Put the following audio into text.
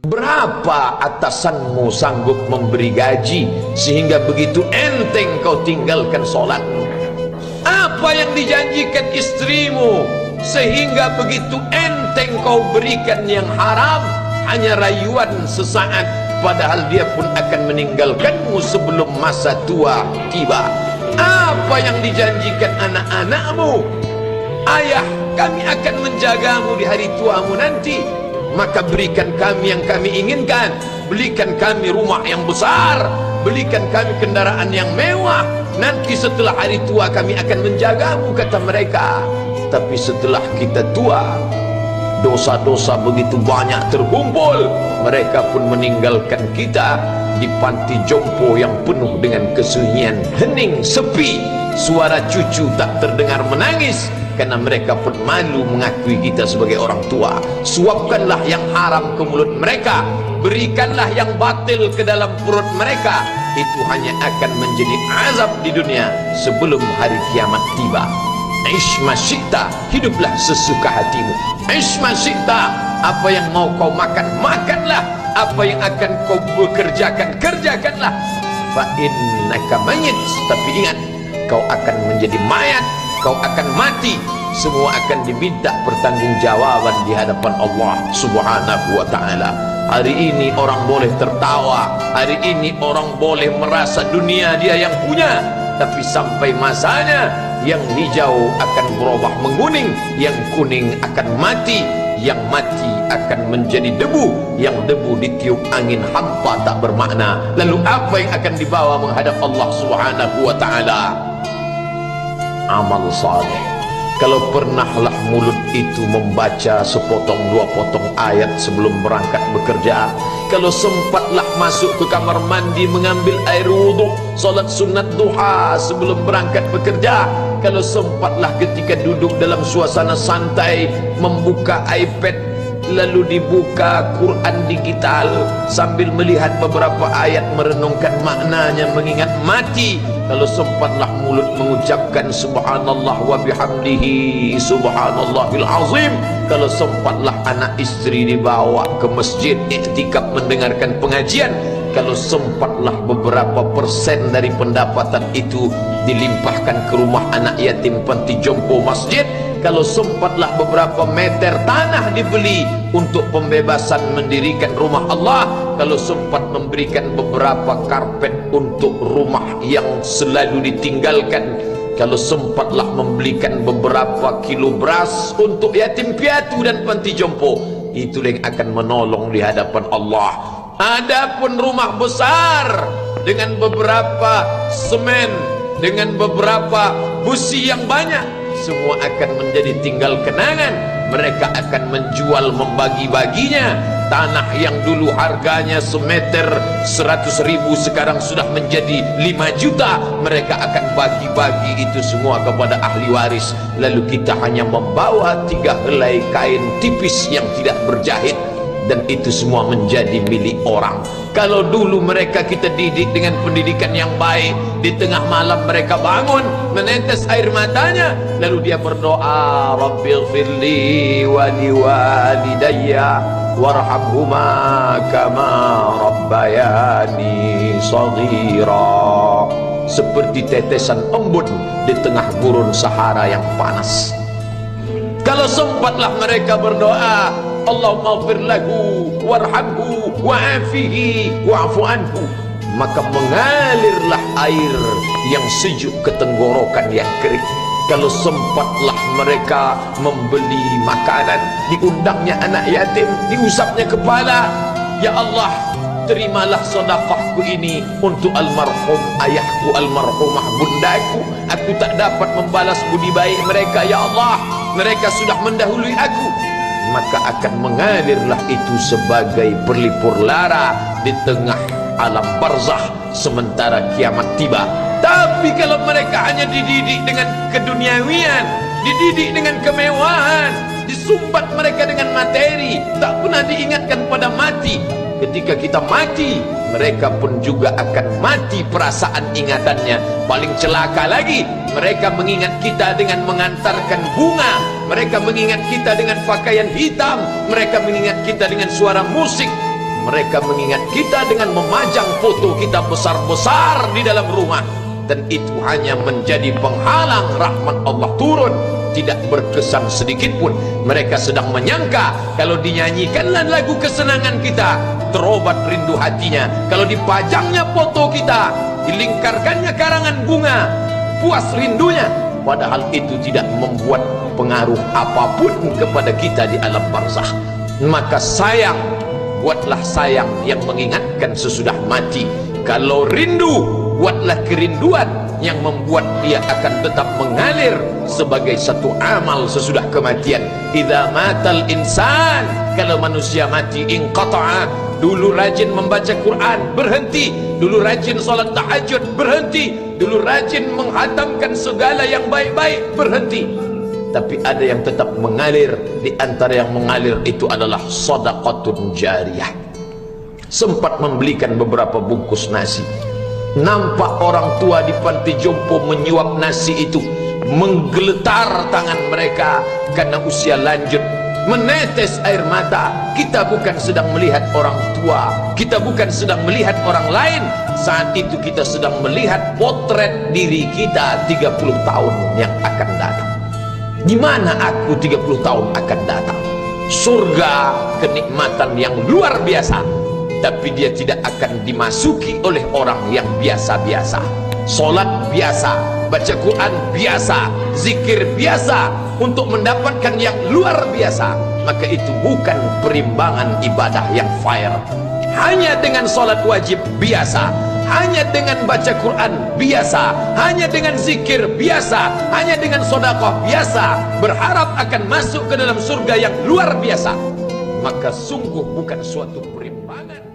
Berapa atasanmu sanggup memberi gaji sehingga begitu enteng kau tinggalkan sholatmu? Apa yang dijanjikan istrimu sehingga begitu enteng kau berikan yang haram? Hanya rayuan sesaat, padahal dia pun akan meninggalkanmu sebelum masa tua tiba. Apa yang dijanjikan anak-anakmu? Ayah, kami akan menjagamu di hari tuamu nanti, maka berikan kami yang kami inginkan. Belikan kami rumah yang besar, belikan kami kendaraan yang mewah. Nanti setelah hari tua kami akan menjagamu, kata mereka. Tapi setelah kita tua, dosa-dosa begitu banyak terkumpul, mereka pun meninggalkan kita di panti jompo yang penuh dengan kesunyian, hening, sepi. Suara cucu tak terdengar menangis, karena mereka pun malu mengakui kita sebagai orang tua. Suapkanlah yang haram ke mulut mereka, berikanlah yang batil ke dalam perut mereka. Itu hanya akan menjadi azab di dunia sebelum hari kiamat tiba. Ishma syi'ta, hiduplah sesuka hatimu. Ishma syi'ta, apa yang mau kau makan, makanlah. Apa yang akan kau bekerjakan, kerjakanlah. Fa innaka mayyit, tapi ingat, kau akan menjadi mayat, kau akan mati. Semua akan diminta pertanggungjawaban di hadapan Allah Subhanahu wa ta'ala. Hari ini orang boleh tertawa, hari ini orang boleh merasa dunia dia yang punya, tapi sampai masanya yang hijau akan berubah menguning, yang kuning akan mati, yang mati akan menjadi debu, yang debu ditiup angin hampa tak bermakna. Lalu apa yang akan dibawa menghadap Allah Subhanahu wa ta'ala? Amal saleh. Kalau pernahlah mulut itu membaca sepotong dua potong ayat sebelum berangkat bekerja, kalau sempatlah masuk ke kamar mandi mengambil air wudhu, solat sunat duha sebelum berangkat bekerja, kalau sempatlah ketika duduk dalam suasana santai membuka iPad lalu dibuka Quran digital sambil melihat beberapa ayat merenungkan maknanya mengingat mati, kalau sempatlah mulut mengucapkan subhanallah wa bihamdihi subhanallahil azim, kalau sempatlah anak istri dibawa ke masjid iktikaf mendengarkan pengajian, kalau sempatlah beberapa persen dari pendapatan itu dilimpahkan ke rumah anak yatim panti jompo masjid, kalau sempatlah beberapa meter tanah dibeli untuk pembebasan mendirikan rumah Allah, kalau sempat memberikan beberapa karpet untuk rumah yang selalu ditinggalkan, kalau sempatlah membelikan beberapa kilo beras untuk yatim piatu dan panti jompo, itulah yang akan menolong di hadapan Allah. Adapun rumah besar dengan beberapa semen, dengan beberapa busi yang banyak, semua akan menjadi tinggal kenangan. Mereka akan menjual, membagi-baginya. Tanah yang dulu harganya semeter 100.000 sekarang sudah menjadi 5 juta. Mereka akan bagi-bagi itu semua kepada ahli waris. Lalu kita hanya membawa 3 helai kain tipis yang tidak berjahit, dan itu semua menjadi milik orang. Kalau dulu mereka kita didik dengan pendidikan yang baik, di tengah malam mereka bangun menetes air matanya, lalu dia berdoa, Rabbighfirli wa liwalidayya warhamhuma kama rabbayani shaghira, seperti tetesan embun di tengah gurun Sahara yang panas. Kalau sempatlah mereka berdoa, Allahumma ighfir lahu warhamhu wa'afihi wa'fu anhu, maka mengalirlah air yang sejuk ke tenggorokan yang kering. Kalau sempatlah mereka membeli makanan, diundangnya anak yatim, diusapnya kepala, ya Allah, terimalah sedekahku ini untuk almarhum ayahku, almarhumah bundaku. Aku tak dapat membalas budi baik mereka, ya Allah, mereka sudah mendahului aku. Maka akan mengalirlah itu sebagai berlipur lara di tengah alam barzakh sementara kiamat tiba. Tapi kalau mereka hanya dididik dengan keduniawian, dididik dengan kemewahan, disumbat mereka dengan materi, tak pernah diingatkan pada mati. Ketika kita mati, mereka pun juga akan mati perasaan ingatannya. Paling celaka lagi, mereka mengingat kita dengan mengantarkan bunga, mereka mengingat kita dengan pakaian hitam, mereka mengingat kita dengan suara musik. Mereka mengingat kita dengan memajang foto kita besar-besar di dalam rumah, dan itu hanya menjadi penghalang rahmat Allah turun. Tidak berkesan sedikit pun. Mereka sedang menyangka kalau dinyanyikanlah lagu kesenangan kita, terobat rindu hatinya. Kalau dipajangnya foto kita, dilingkarkannya karangan bunga, puas rindunya. Padahal itu tidak membuat pengaruh apapun kepada kita di alam barzakh. Maka sayang, buatlah sayang yang mengingatkan sesudah mati. Kalau rindu, buatlah kerinduan yang membuat dia akan tetap mengalir sebagai satu amal sesudah kematian. Idza matal insan, kalau manusia mati, inqata'a, dulu rajin membaca Quran, berhenti. Dulu rajin salat tahajud, berhenti. Dulu rajin menghatamkan segala yang baik-baik, berhenti. Tapi ada yang tetap mengalir. Di antara yang mengalir itu adalah shadaqatun jariyah. Sempat membelikan beberapa bungkus nasi, nampak orang tua di panti jompo menyuap nasi itu, menggeletar tangan mereka karena usia lanjut, menetes air mata. Kita bukan sedang melihat orang tua, kita bukan sedang melihat orang lain. Saat itu kita sedang melihat potret diri kita 30 tahun yang akan datang. Di mana aku 30 tahun akan datang? Surga, kenikmatan yang luar biasa, tapi dia tidak akan dimasuki oleh orang yang biasa-biasa. Solat biasa, baca Quran biasa, zikir biasa, untuk mendapatkan yang luar biasa. Maka itu bukan perimbangan ibadah yang fair. Hanya dengan solat wajib biasa, hanya dengan baca Quran biasa, hanya dengan zikir biasa, hanya dengan sedekah biasa, berharap akan masuk ke dalam surga yang luar biasa, maka sungguh bukan suatu perimbangan.